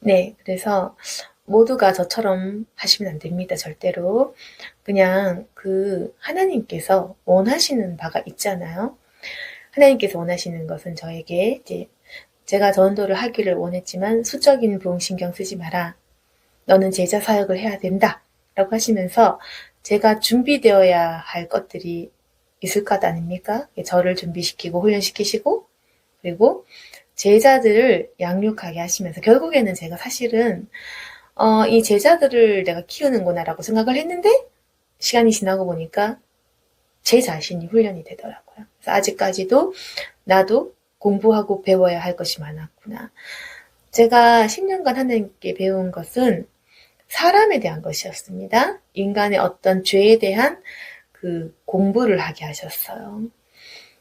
네, 그래서 모두가 저처럼 하시면 안 됩니다. 절대로. 그냥 그 하나님께서 원하시는 바가 있잖아요. 하나님께서 원하시는 것은 저에게 이제 제가 전도를 하기를 원했지만 수적인 부흥 신경 쓰지 마라. 너는 제자 사역을 해야 된다. 라고 하시면서 제가 준비되어야 할 것들이 있을 것 아닙니까? 저를 준비시키고 훈련시키시고 그리고 제자들을 양육하게 하시면서 결국에는 제가 사실은 이 제자들을 내가 키우는구나라고 생각을 했는데 시간이 지나고 보니까 제 자신이 훈련이 되더라고요. 그래서 아직까지도 나도 공부하고 배워야 할 것이 많았구나. 제가 10년간 하나님께 배운 것은 사람에 대한 것이었습니다. 인간의 어떤 죄에 대한 그 공부를 하게 하셨어요.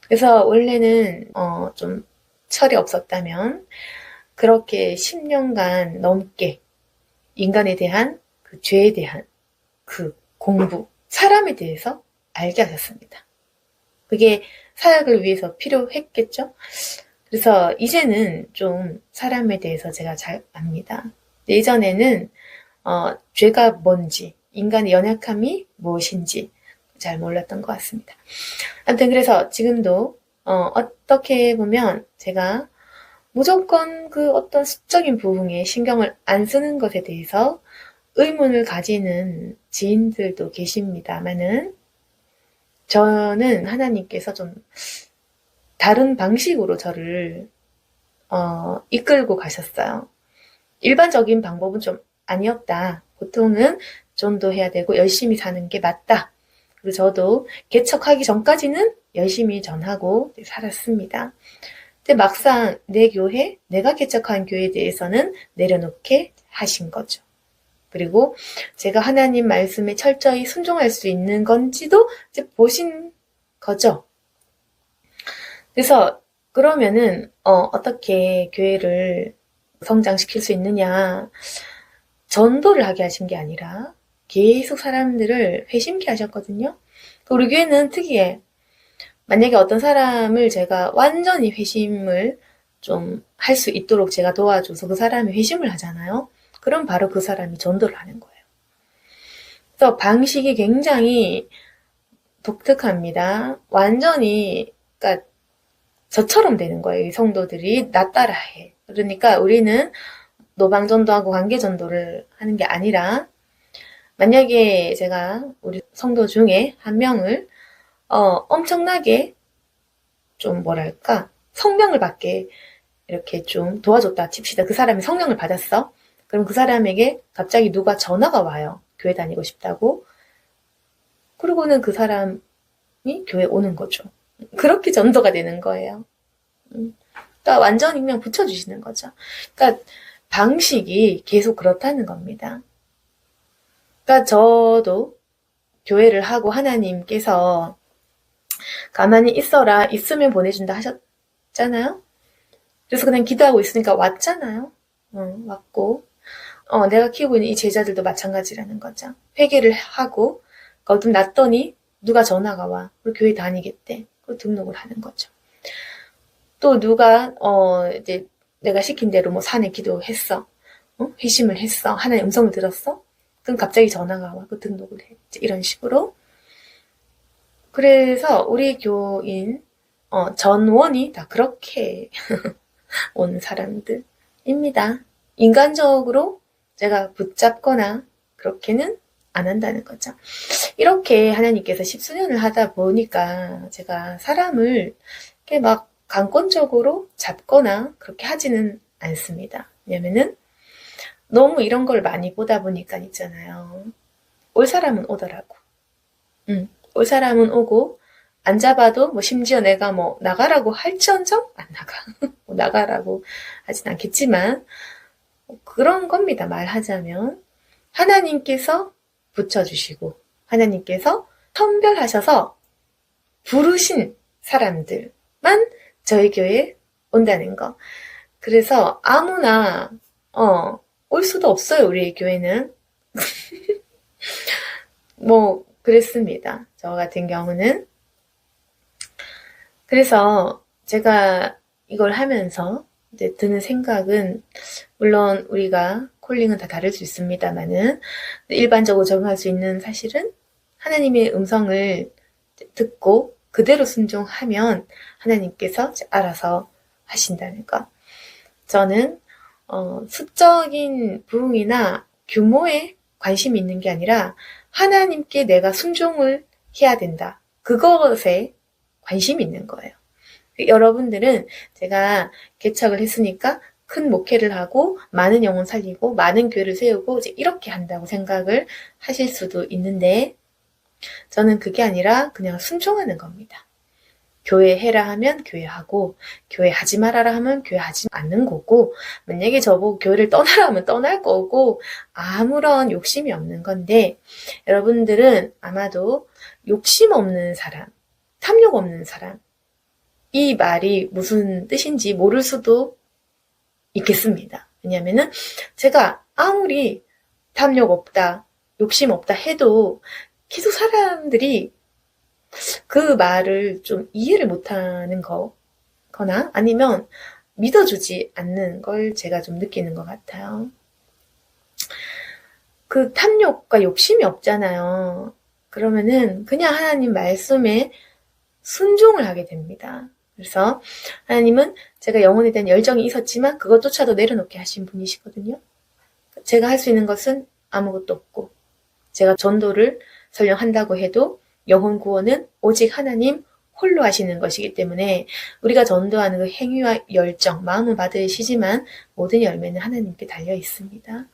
그래서 원래는 좀 철이 없었다면 그렇게 10년간 넘게 인간에 대한 그 죄에 대한 그 공부, 사람에 대해서 알게 하셨습니다. 그게 사역을 위해서 필요했겠죠? 그래서 이제는 좀 사람에 대해서 제가 잘 압니다. 예전에는 죄가 뭔지, 인간의 연약함이 무엇인지 잘 몰랐던 것 같습니다. 아무튼 그래서 지금도 어떻게 보면 제가 무조건 그 어떤 수적인 부분에 신경을 안 쓰는 것에 대해서 의문을 가지는 지인들도 계십니다만은 저는 하나님께서 좀 다른 방식으로 저를 이끌고 가셨어요. 일반적인 방법은 좀 아니었다. 보통은 전도해야 되고 열심히 사는 게 맞다. 그리고 저도 개척하기 전까지는 열심히 전하고 살았습니다. 근데 막상 내 교회, 내가 개척한 교회에 대해서는 내려놓게 하신 거죠. 그리고 제가 하나님 말씀에 철저히 순종할 수 있는 건지도 이제 보신 거죠. 그래서 그러면은 어떻게 교회를 성장시킬 수 있느냐. 전도를 하게 하신 게 아니라 계속 사람들을 회심케 하셨거든요. 우리 교회는 특이해. 만약에 어떤 사람을 제가 완전히 회심을 좀 할 수 있도록 제가 도와줘서 그 사람이 회심을 하잖아요. 그럼 바로 그 사람이 전도를 하는 거예요. 그래서 방식이 굉장히 독특합니다. 완전히, 그러니까 저처럼 되는 거예요. 이 성도들이 나 따라해. 그러니까 우리는 노방전도하고 관계전도를 하는 게 아니라 만약에 제가 우리 성도 중에 한 명을 엄청나게 좀 뭐랄까 성령을 받게 이렇게 좀 도와줬다 칩시다. 그 사람이 성령을 받았어. 그럼 그 사람에게 갑자기 누가 전화가 와요. 교회 다니고 싶다고. 그러고는 그 사람이 교회 오는 거죠. 그렇게 전도가 되는 거예요. 그러니까 완전히 그냥 붙여주시는 거죠. 그러니까 방식이 계속 그렇다는 겁니다. 그러니까 저도 교회를 하고 하나님께서 가만히 있어라, 있으면 보내준다 하셨잖아요. 그래서 그냥 기도하고 있으니까 왔잖아요. 왔고 내가 키우고 있는 이 제자들도 마찬가지라는 거죠. 회개를 하고 거듭 났더니 누가 전화가 와. 우리 교회 다니겠대. 그 등록을 하는 거죠. 또 누가 이제 내가 시킨 대로 뭐 산에 기도했어. 회심을 했어. 하나님 음성을 들었어. 그럼 갑자기 전화가 와. 그 등록을 해. 이런 식으로. 그래서 우리 교인 전원이 다 그렇게 온 사람들입니다. 인간적으로 제가 붙잡거나 그렇게는 안 한다는 거죠. 이렇게 하나님께서 십수년을 하다 보니까 제가 사람을 이렇게 막 강권적으로 잡거나 그렇게 하지는 않습니다. 왜냐면은 너무 이런 걸 많이 보다 보니까 있잖아요. 올 사람은 오더라고. 올 사람은 오고 안 잡아도 뭐 심지어 내가 뭐 나가라고 할지언정 안 나가. 뭐 나가라고 하진 않겠지만 그런 겁니다. 말하자면 하나님께서 붙여주시고 하나님께서 선별하셔서 부르신 사람들만 저희 교회에 온다는 거. 그래서 아무나 올 수도 없어요. 우리 교회는. 뭐 그랬습니다. 저 같은 경우는. 그래서 제가 이걸 하면서 이제 드는 생각은 물론 우리가 콜링은 다 다를 수 있습니다만은 일반적으로 적용할 수 있는 사실은 하나님의 음성을 듣고 그대로 순종하면 하나님께서 알아서 하신다는 것. 저는 수적인 부흥이나 규모에 관심이 있는 게 아니라 하나님께 내가 순종을 해야 된다. 그것에 관심이 있는 거예요. 여러분들은 제가 개척을 했으니까 큰 목회를 하고 많은 영혼 살리고 많은 교회를 세우고 이제 이렇게 한다고 생각을 하실 수도 있는데 저는 그게 아니라 그냥 순종하는 겁니다. 교회 해라 하면 교회 하고 교회 하지 말아라 하면 교회 하지 않는 거고 만약에 저보고 교회를 떠나라 하면 떠날 거고 아무런 욕심이 없는 건데 여러분들은 아마도 욕심 없는 사람, 탐욕 없는 사람 이 말이 무슨 뜻인지 모를 수도 있겠습니다. 왜냐하면은 제가 아무리 탐욕 없다, 욕심 없다 해도 계속 사람들이 그 말을 좀 이해를 못하는 거나 아니면 믿어주지 않는 걸 제가 좀 느끼는 것 같아요. 그 탐욕과 욕심이 없잖아요. 그러면은 그냥 하나님 말씀에 순종을 하게 됩니다. 그래서 하나님은 제가 영혼에 대한 열정이 있었지만 그것조차도 내려놓게 하신 분이시거든요. 제가 할 수 있는 것은 아무것도 없고 제가 전도를 설령 한다고 해도 영혼 구원은 오직 하나님 홀로 하시는 것이기 때문에 우리가 전도하는 그 행위와 열정, 마음은 받으시지만 모든 열매는 하나님께 달려 있습니다.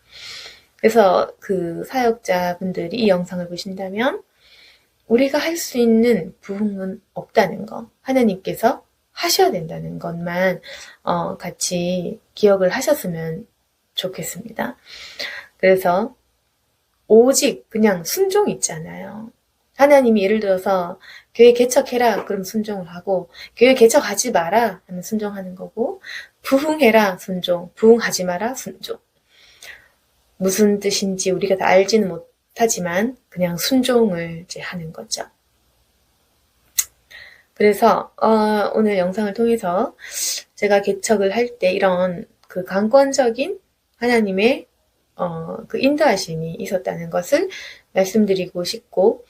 그래서 그 사역자분들이 이 영상을 보신다면 우리가 할 수 있는 부흥은 없다는 거, 하나님께서 하셔야 된다는 것만 같이 기억을 하셨으면 좋겠습니다. 그래서 오직 그냥 순종 있잖아요. 하나님이 예를 들어서 교회 개척해라 그럼 순종을 하고 교회 개척하지 마라 하면 순종하는 거고 부흥해라 순종, 부흥하지 마라 순종. 무슨 뜻인지 우리가 다 알지는 못하지만 그냥 순종을 이제 하는 거죠. 그래서 오늘 영상을 통해서 제가 개척을 할 때 이런 그 강권적인 하나님의 그 인도하심이 있었다는 것을 말씀드리고 싶고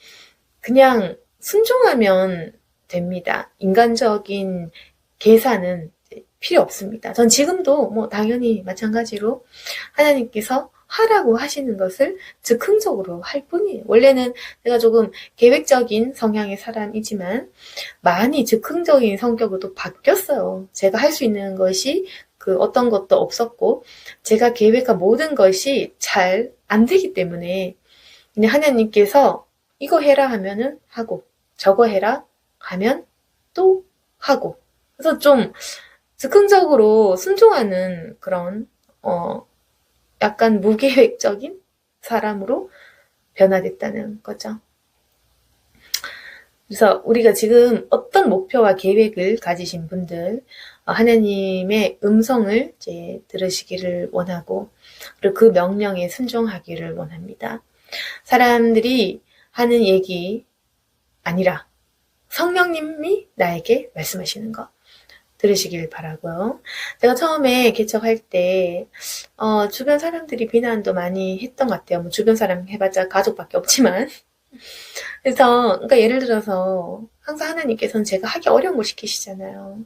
그냥 순종하면 됩니다. 인간적인 계산은 필요 없습니다. 전 지금도 뭐 당연히 마찬가지로 하나님께서 하라고 하시는 것을 즉흥적으로 할 뿐이에요. 원래는 제가 조금 계획적인 성향의 사람이지만 많이 즉흥적인 성격으로 바뀌었어요. 제가 할 수 있는 것이 그 어떤 것도 없었고 제가 계획한 모든 것이 잘 안 되기 때문에 그냥 하나님께서 이거 해라 하면은 하고 저거 해라 하면 또 하고 그래서 좀 즉흥적으로 순종하는 그런 약간 무계획적인 사람으로 변화됐다는 거죠. 그래서 우리가 지금 어떤 목표와 계획을 가지신 분들 하나님의 음성을 이제 들으시기를 원하고 그리고 그 명령에 순종하기를 원합니다. 사람들이 하는 얘기 아니라 성령님이 나에게 말씀하시는 거 들으시길 바라고요. 제가 처음에 개척할 때 주변 사람들이 비난도 많이 했던 것 같아요. 뭐 주변 사람 해봤자 가족밖에 없지만 그래서 그러니까 예를 들어서 항상 하나님께서는 제가 하기 어려운 걸 시키시잖아요.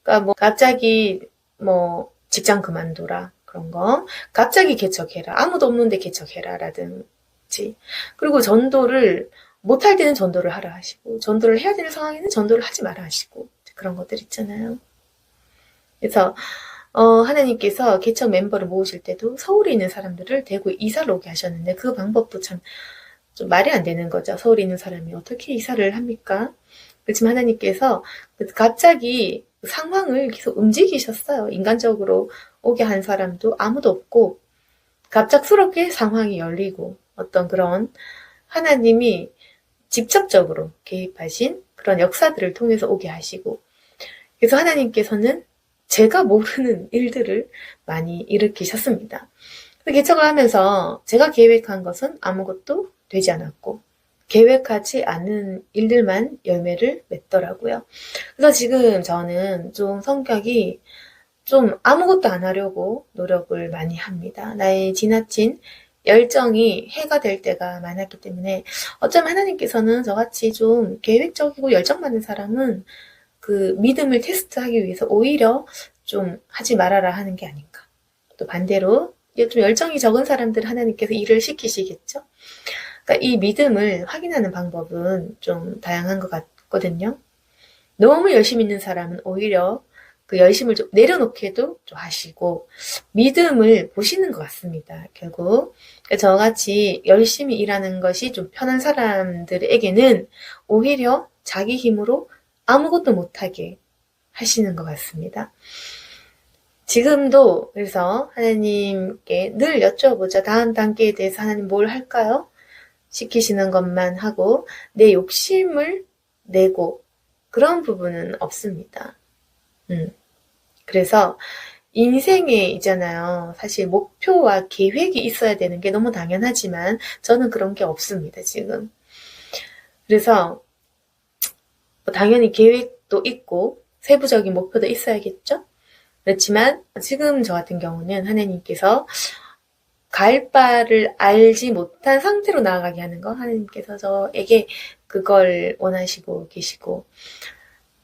그러니까 뭐 갑자기 뭐 직장 그만둬라 그런 거 갑자기 개척해라 아무도 없는데 개척해라 라든지 그리고 전도를 못할 때는 전도를 하라 하시고 전도를 해야 되는 상황에는 전도를 하지 마라 하시고 그런 것들 있잖아요. 그래서 하나님께서 개척 멤버를 모으실 때도 서울에 있는 사람들을 대구에 이사를 오게 하셨는데 그 방법도 참 좀 말이 안 되는 거죠. 서울에 있는 사람이 어떻게 이사를 합니까? 그렇지만 하나님께서 갑자기 상황을 계속 움직이셨어요. 인간적으로 오게 한 사람도 아무도 없고 갑작스럽게 상황이 열리고 어떤 그런 하나님이 직접적으로 개입하신 그런 역사들을 통해서 오게 하시고 그래서 하나님께서는 제가 모르는 일들을 많이 일으키셨습니다. 개척을 하면서 제가 계획한 것은 아무것도 되지 않았고 계획하지 않은 일들만 열매를 맺더라고요. 그래서 지금 저는 좀 성격이 좀 아무것도 안 하려고 노력을 많이 합니다. 나의 지나친 열정이 해가 될 때가 많았기 때문에 어쩌면 하나님께서는 저같이 좀 계획적이고 열정 많은 사람은 그 믿음을 테스트하기 위해서 오히려 좀 하지 말아라 하는 게 아닌가. 또 반대로 좀 열정이 적은 사람들 하나님께서 일을 시키시겠죠. 그러니까 이 믿음을 확인하는 방법은 좀 다양한 것 같거든요. 너무 열심 있는 사람은 오히려 그 열심을 좀 내려놓게도 좀 하시고 믿음을 보시는 것 같습니다. 결국 저같이 열심히 일하는 것이 좀 편한 사람들에게는 오히려 자기 힘으로 아무것도 못하게 하시는 것 같습니다. 지금도 그래서 하나님께 늘 여쭤보죠. 다음 단계에 대해서 하나님 뭘 할까요? 시키시는 것만 하고 내 욕심을 내고 그런 부분은 없습니다. 그래서 인생에 있잖아요. 사실 목표와 계획이 있어야 되는 게 너무 당연하지만 저는 그런 게 없습니다, 지금. 그래서 당연히 계획도 있고 세부적인 목표도 있어야겠죠? 그렇지만 지금 저 같은 경우는 하나님께서 갈 바를 알지 못한 상태로 나아가게 하는 거 하나님께서 저에게 그걸 원하시고 계시고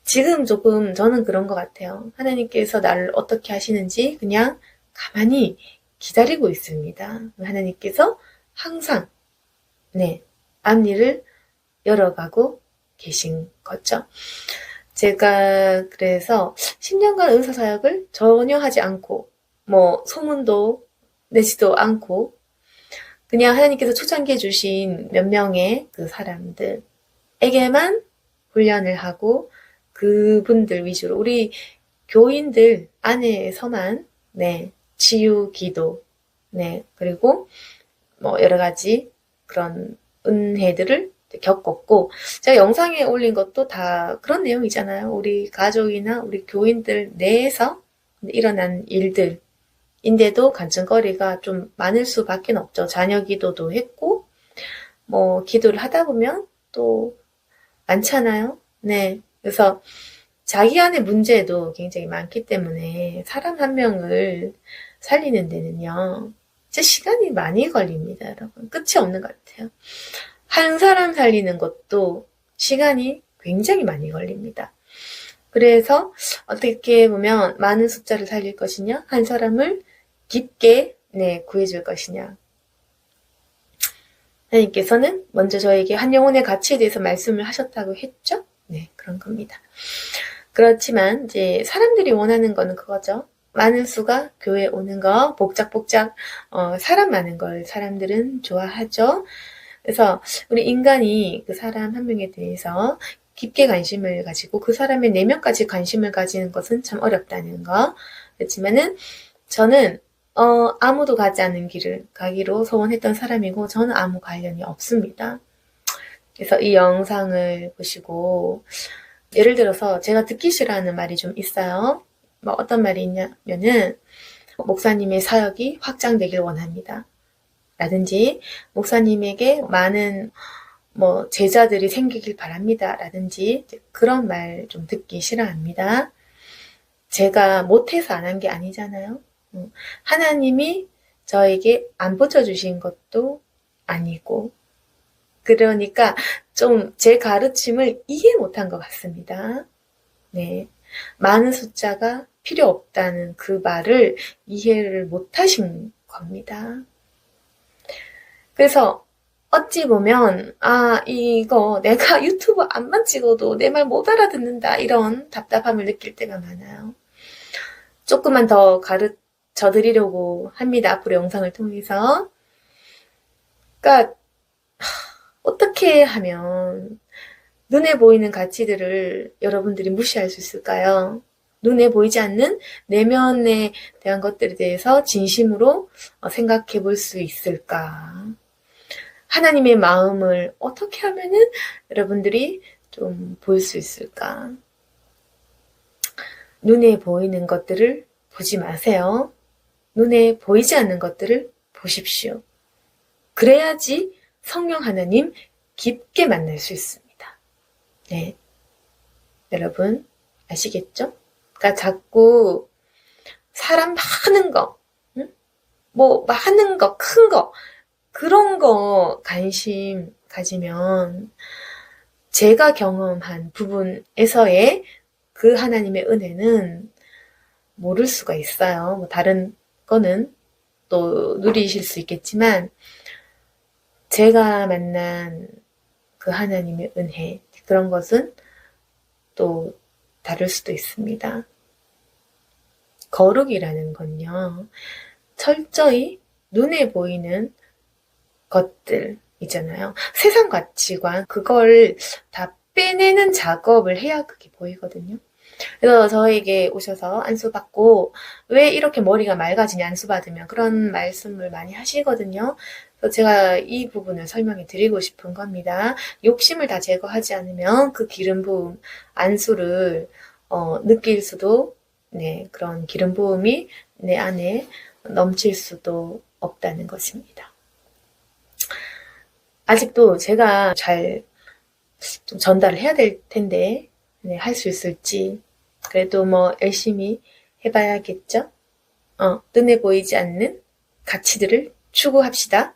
지금 조금 저는 그런 것 같아요. 하나님께서 나를 어떻게 하시는지 그냥 가만히 기다리고 있습니다. 하나님께서 항상 앞일을 열어가고 계신 거죠. 제가 그래서 10년간 은사사역을 전혀 하지 않고 소문도 내지도 않고 그냥 하나님께서 초창기에 주신 몇 명의 그 사람들에게만 훈련을 하고 그분들 위주로 우리 교인들 안에서만 치유 기도 그리고 여러 가지 그런 은혜들을 겪었고 제가 영상에 올린 것도 다 그런 내용이잖아요. 우리 가족이나 우리 교인들 내에서 일어난 일들인데도 간증거리가 좀 많을 수밖에 없죠. 자녀 기도도 했고 기도를 하다 보면 또 많잖아요. 그래서 자기 안의 문제도 굉장히 많기 때문에 사람 한 명을 살리는 데는요. 진짜 시간이 많이 걸립니다, 여러분. 끝이 없는 것 같아요. 한 사람 살리는 것도 시간이 굉장히 많이 걸립니다. 그래서 어떻게 보면 많은 숫자를 살릴 것이냐, 한 사람을 깊게 구해줄 것이냐. 하나님께서는 먼저 저에게 한 영혼의 가치에 대해서 말씀을 하셨다고 했죠? 그런 겁니다. 그렇지만 이제 사람들이 원하는 거는 그거죠. 많은 수가 교회에 오는 거, 복작복작 사람 많은 걸 사람들은 좋아하죠. 그래서 우리 인간이 그 사람 한 명에 대해서 깊게 관심을 가지고 그 사람의 내면까지 관심을 가지는 것은 참 어렵다는 거. 그렇지만은 저는 아무도 가지 않는 길을 가기로 소원했던 사람이고 저는 아무 관련이 없습니다. 그래서 이 영상을 보시고 예를 들어서 제가 듣기 싫어하는 말이 좀 있어요. 어떤 말이 있냐면은 목사님의 사역이 확장되길 원합니다. 라든지 목사님에게 많은 제자들이 생기길 바랍니다. 라든지 그런 말 좀 듣기 싫어합니다. 제가 못해서 안 한 게 아니잖아요. 하나님이 저에게 안 붙여주신 것도 아니고 그러니까 좀 제 가르침을 이해 못한 것 같습니다. 많은 숫자가 필요 없다는 그 말을 이해를 못하신 겁니다. 그래서 어찌 보면 이거 내가 유튜브 안만 찍어도 내 말 못 알아듣는다 이런 답답함을 느낄 때가 많아요. 조금만 더 가르쳐 드리려고 합니다. 앞으로 영상을 통해서. 그러니까 어떻게 하면 눈에 보이는 가치들을 여러분들이 무시할 수 있을까요? 눈에 보이지 않는 내면에 대한 것들에 대해서 진심으로 생각해 볼 수 있을까? 하나님의 마음을 어떻게 하면은 여러분들이 좀 볼 수 있을까? 눈에 보이는 것들을 보지 마세요. 눈에 보이지 않는 것들을 보십시오. 그래야지 성령 하나님 깊게 만날 수 있습니다. 여러분 아시겠죠? 그러니까 자꾸 사람 많은 거, 응? 뭐 많은 거, 큰 거, 그런 거 관심 가지면 제가 경험한 부분에서의 그 하나님의 은혜는 모를 수가 있어요. 뭐 다른 거는 또 누리실 수 있겠지만 제가 만난 그 하나님의 은혜 그런 것은 또 다를 수도 있습니다. 거룩이라는 건요. 철저히 눈에 보이는 것들이잖아요. 세상 가치관 그걸 다 빼내는 작업을 해야 그게 보이거든요. 그래서 저에게 오셔서 안수 받고 왜 이렇게 머리가 맑아지냐 안수 받으면 그런 말씀을 많이 하시거든요. 그래서 제가 이 부분을 설명해 드리고 싶은 겁니다. 욕심을 다 제거하지 않으면 그 기름 부음 안수를 느낄 수도 네 그런 기름 부음이 내 안에 넘칠 수도 없다는 것입니다. 아직도 제가 잘 좀 전달을 해야 될 텐데 네, 할 수 있을지 그래도 뭐 열심히 해봐야겠죠? 눈에 보이지 않는 가치들을 추구합시다.